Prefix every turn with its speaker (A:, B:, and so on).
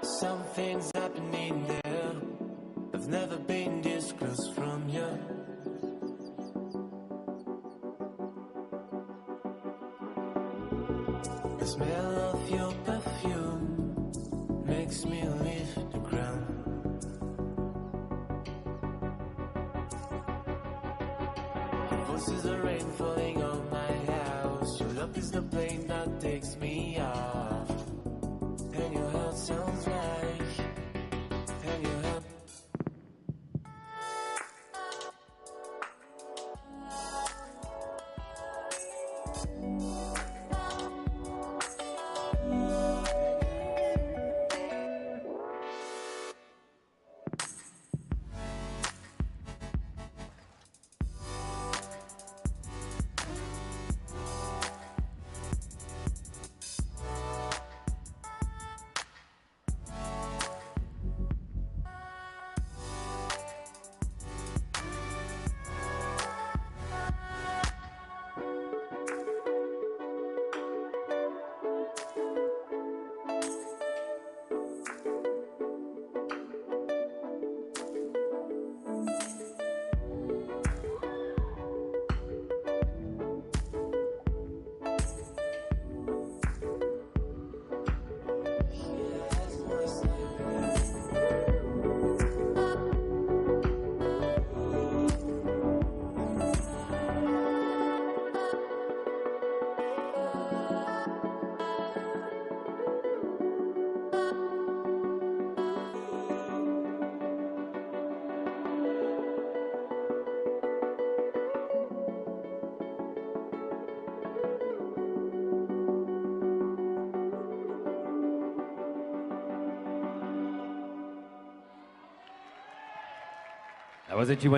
A: Something's happening there. I've never been this close from you. The smell of your perfume makes me leave the ground. Your voice is the rain falling on my house. Your love is the plane that takes me off. And your heart sounds like, and your heart.
B: That was it. You went